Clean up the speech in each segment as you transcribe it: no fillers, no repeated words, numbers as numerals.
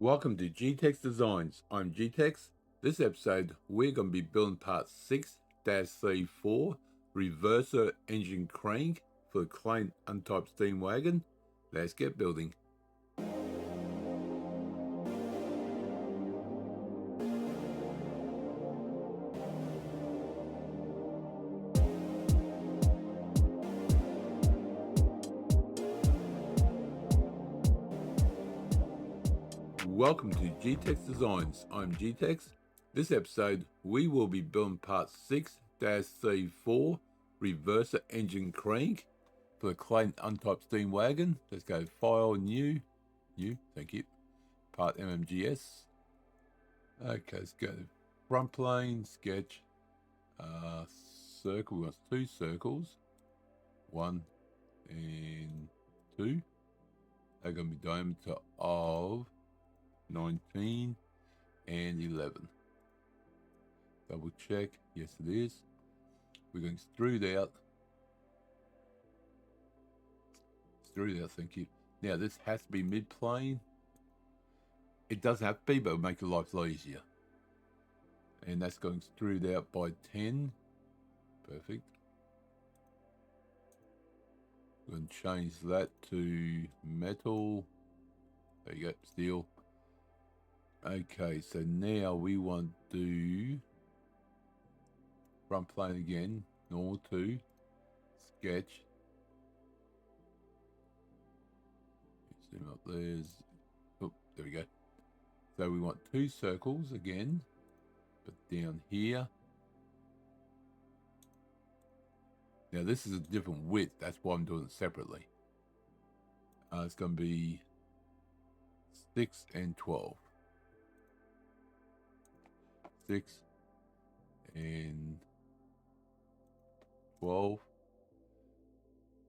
Welcome to G-Tex Designs. I'm G-Tex. This episode, we're going to be building part 6-34 reverser engine crank for the Clayton Undertype steam wagon. Let's get building. Welcome to G-Tex Designs. I'm G-Tex. This episode, we will be building part 6-34 reverser engine crank for the Clayton Undertype steam wagon. Let's go File, New, thank you. Part MMGS. Okay, let's go front plane, sketch, circle. We want 2 circles, 1 and 2. They're going to be diameter of 19 and 11. Double check. Yes, it is. We're going extrude out. Extrude out, thank you. Now, this has to be mid-plane. It doesn't have to be, but it'll make your life a lot easier. And that's going extrude out by 10. Perfect. We're going to change that to metal. There you go, steel. Okay, so now we want to do front plane again, normal 2, sketch. Zoom up, there we go. So we want 2 circles again, but down here. Now this is a different width, that's why I'm doing it separately. It's going to be 6 and 12. 6 and 12.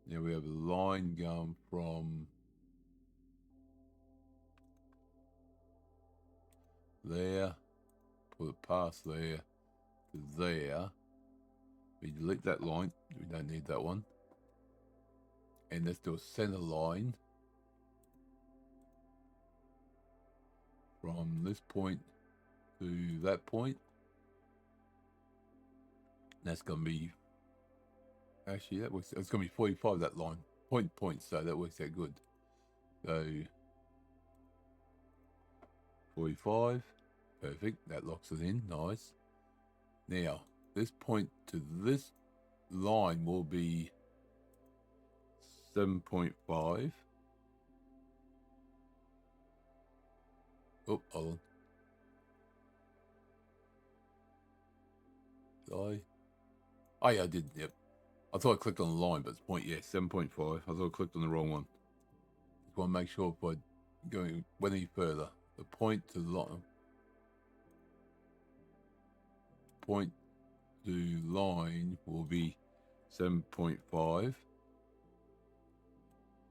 Now we have a line going from there, put it past there to there. We delete that line, we don't need that one. And let's do a center line from this point to that point. That's going to be, actually that works, it's going to be 45, that line, point, so that works out good. So 45, perfect, that locks it in, nice. Now this point to this line will be 7.5. Oh, hold on. Oh yeah, I did, yep. I thought I clicked on the line, but it's point, yeah, 7.5. I thought I clicked on the wrong one. Just want to make sure if I went any further. The point to the line. Point to line will be 7.5.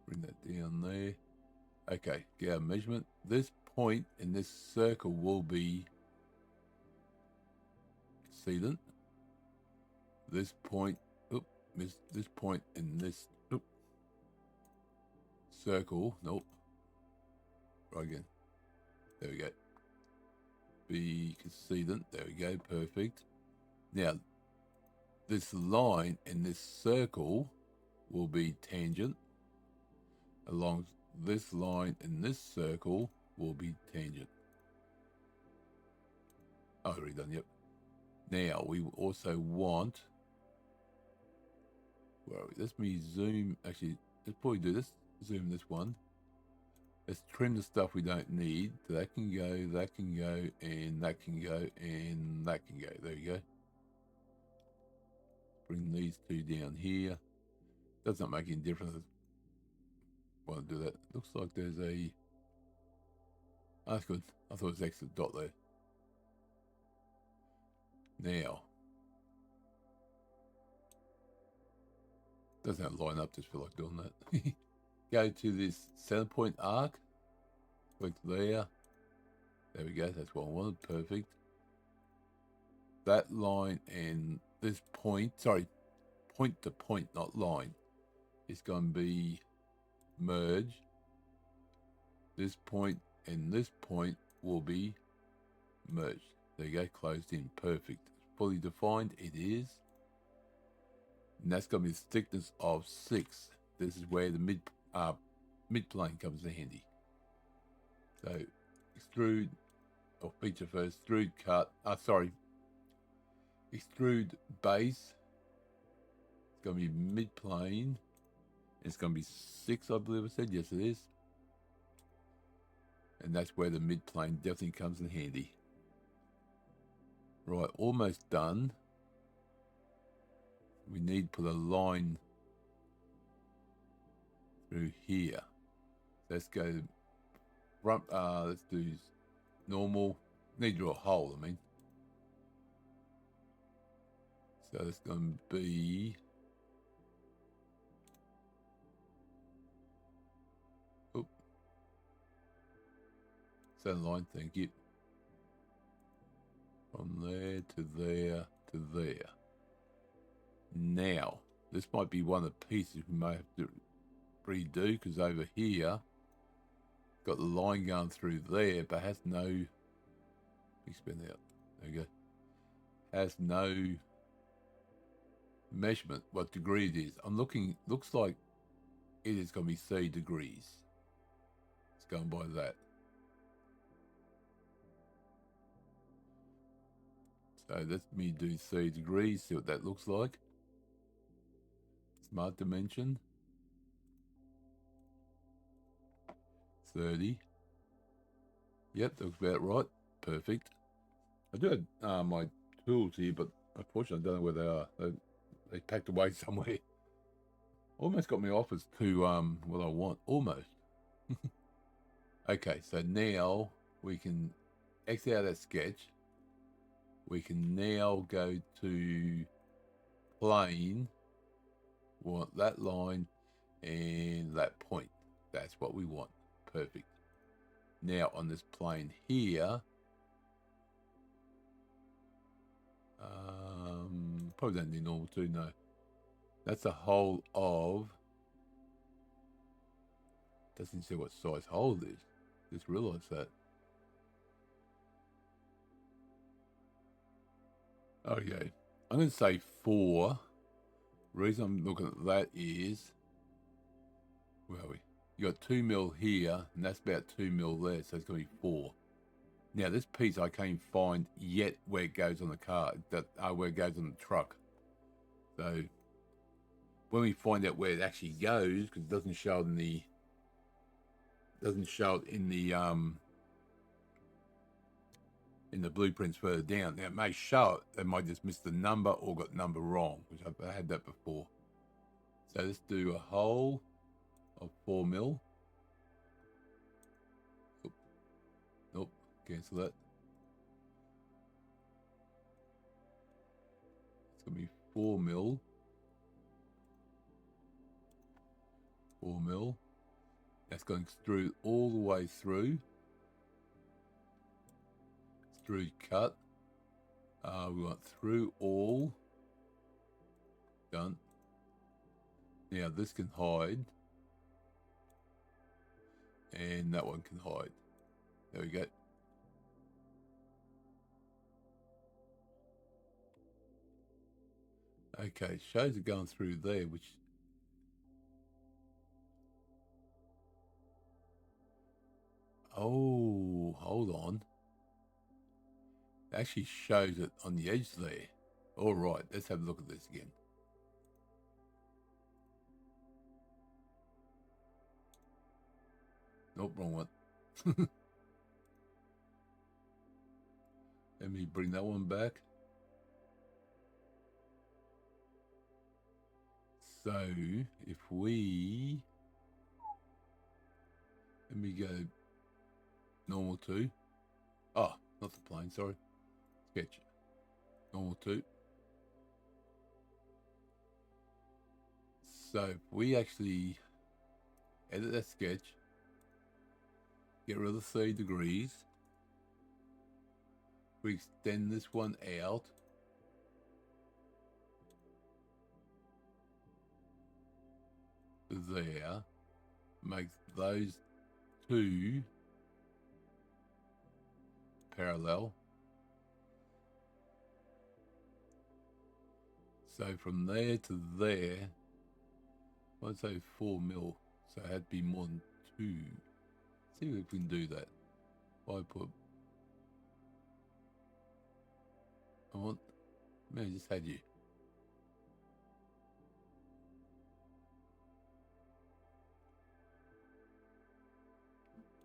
Bring that down there. Okay, get our measurement. This point in this circle will be sealant. This point, this point in this circle, nope. Right again. There we go. Be sealant. There we go. Perfect. Now, this line in this circle will be tangent. Along this line in this circle will be tangent. Oh, already done. Yep. Now we also want. Where are we? Let me zoom. Actually, let's probably do this. Zoom this one. Let's trim the stuff we don't need. That can go, that can go, and that can go, and that can go. There you go. Bring these 2 down here. Does not make any difference. Want to do that. Looks like there's a. Oh, that's good. I thought it was extra dot there. Now. Doesn't line up, just feel like doing that. Go to this center point arc. Click there. There we go. That's what I wanted. Perfect. That line and this point, sorry, point to point, not line, is going to be merge. This point and this point will be merged. There you go, closed in, perfect. Fully defined, it is. And that's going to be a thickness of 6. This is where the mid plane comes in handy. So extrude, or feature first, extrude cut, extrude base. It's going to be mid plane. It's going to be 6, I believe I said. Yes, it is. And that's where the mid plane definitely comes in handy. Right, almost done. We need to put a line through here. Let's go front, let's do normal. Need to draw a hole, I mean. So it's going to be... Oop. Center line, thank you. From there to there to there. Now, this might be one of the pieces we may have to redo, because over here, got the line going through there, but has no... Expand out. There you go. Has no measurement, what degree it is. I'm looking, looks like it is going to be 3 degrees. It's going by that. So let me do 3 degrees, see what that looks like. Smart dimension. 30. Yep, that looks about right. Perfect. I do have my tools here, but unfortunately I don't know where they are. They packed away somewhere. Almost got me off as to what I want. Almost. Okay, so now we can exit out that sketch. We can now go to plane. We want that line and that point. That's what we want. Perfect. Now on this plane here, probably don't need normal 2, no. That's a hole of, doesn't say what size hole it is. Just realised that. Okay, I'm going to say 4. Reason I'm looking at that is, where are we? You got 2 mil here, and that's about 2 mil there, so it's going to be 4. Now this piece I can't find yet where it goes on the car, where it goes on the truck. So when we find out where it actually goes, because it doesn't show it in the blueprints further down. Now it may show it, they might just miss the number or got number wrong, which I've had that before. So let's do a hole of 4 mil. Nope, cancel that. It's gonna be 4 mil. 4 mil. That's going through all the way through. Extrude cut. We want through all. Done. Now this can hide. And that one can hide. There we go. Okay, shows it going through there, which... Oh, hold on. It actually shows it on the edge there. All right, let's have a look at this again. Nope, wrong one. Let me bring that one back. So, if we... Let me go normal 2. Oh, not the plane, sorry. Sketch. Normal 2. So, if we actually edit that sketch, get rid of the 30 degrees, we extend this one out, there, make those 2 parallel. So from there to there, I'd say 4 mil. So it had to be more than 2. Let's see if we can do that. Maybe I just had you.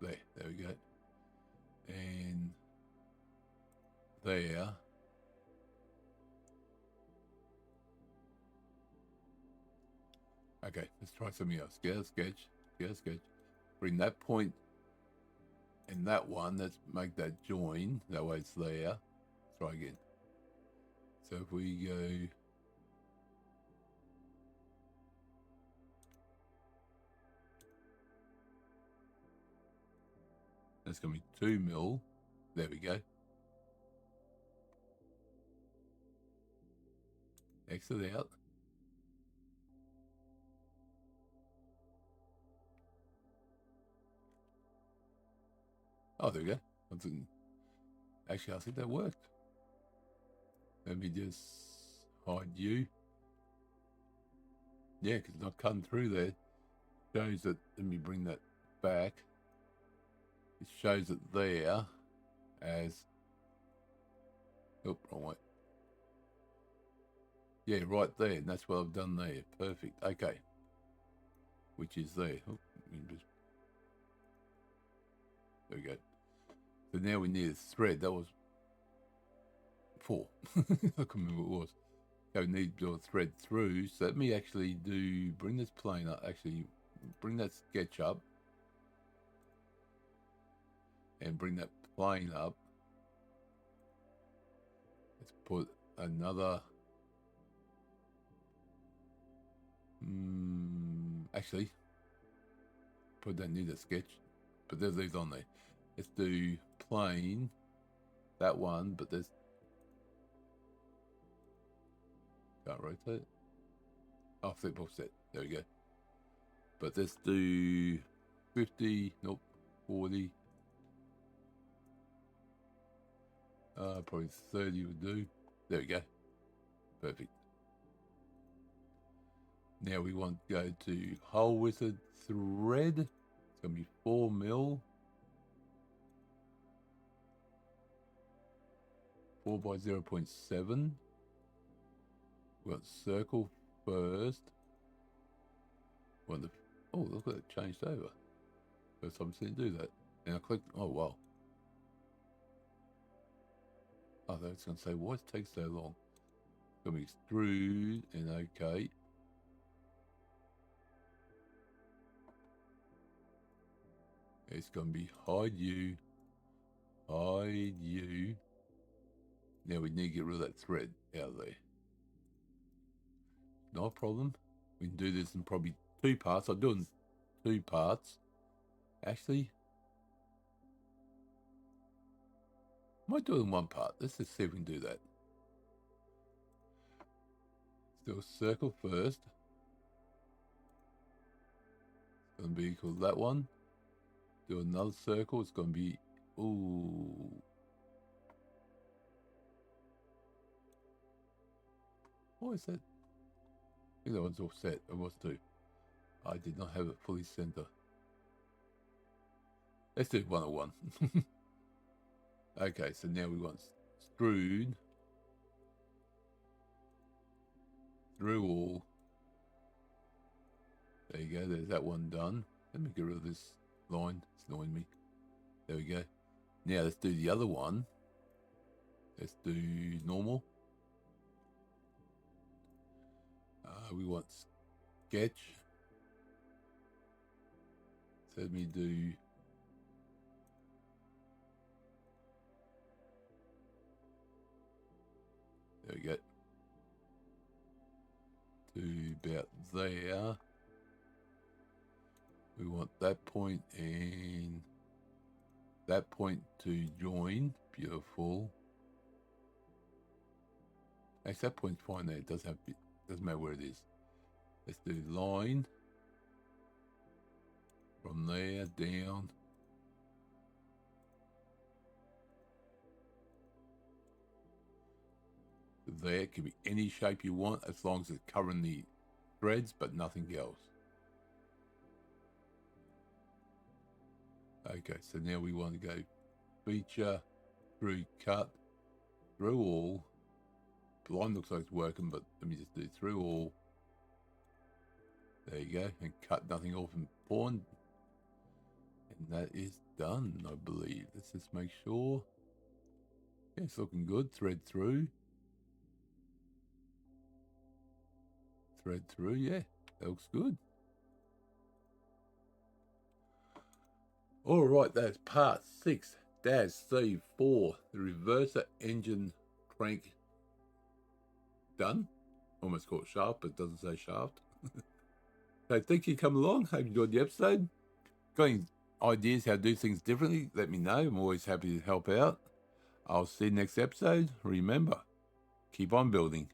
There we go. And there. Okay, let's try something else. Get a sketch. Bring that point and that one. Let's make that join. That way it's there. Let's try again. So if we go... That's going to be 2 mil. There we go. Exit out. Oh, there we go. Actually, I think that worked. Let me just hide you. Yeah, because it's not cutting through there. Shows that, let me bring that back. It shows it there as, oh, wrong way. Yeah, right there, and that's what I've done there. Perfect, okay. Which is there. Oh, there we go. So now we need a thread. That was 4. I can't remember what it was. So we need to do a thread through. So let me actually bring this plane up. Actually, bring that sketch up. And bring that plane up. Let's put another... actually, don't need a sketch. But there's these on there. Let's do plane. That one, but there's... Can't rotate. Oh, flip offset. There we go. But let's do 50. Nope. 40. Probably 30 would do. There we go. Perfect. Now we want to go to hole wizard thread. It's going to be 4 mil. 4 by 0.7. We want circle first. Oh, look at it changed over. First time I've seen it do that. And I click, oh wow. Oh, that's going to say, why does it take so long? It's going to be extrude and okay. It's going to be hide you. Now we need to get rid of that thread out of there. No problem. We can do this in probably 2 parts. I'm doing 2 parts. Actually, I might do it in 1 part. Let's just see if we can do that. Let's do a circle first. It's going to be equal to that one. Do another circle. It's going to be... Ooh. What is that? I think that one's all set. It was too. I did not have it fully center. Let's do 101. Okay, so now we want extrude through all. There you go. There's that one done. Let me get rid of this line. It's annoying me. There we go. Now let's do the other one. Let's do normal. We want sketch. So let me do... There we go. To about there. We want that point and that point to join. Beautiful. Actually, that point's fine there. It doesn't matter where it is. Let's do line. From there down. there. It can be any shape you want as long as it's covering the threads, but nothing else. Okay, so now we want to go feature, through cut, through all. The line looks like it's working, but let me just do through all. There you go, and cut nothing off and pawn. And that is done, I believe. Let's just make sure. Yeah, it's looking good. Thread through. Thread through, yeah, that looks good. All right, that's part 6-C4, the reverser engine crank done. Almost call it shaft, but it doesn't say shaft. So thank you for coming along. Hope you enjoyed the episode. Got any ideas how to do things differently? Let me know. I'm always happy to help out. I'll see you next episode. Remember, keep on building.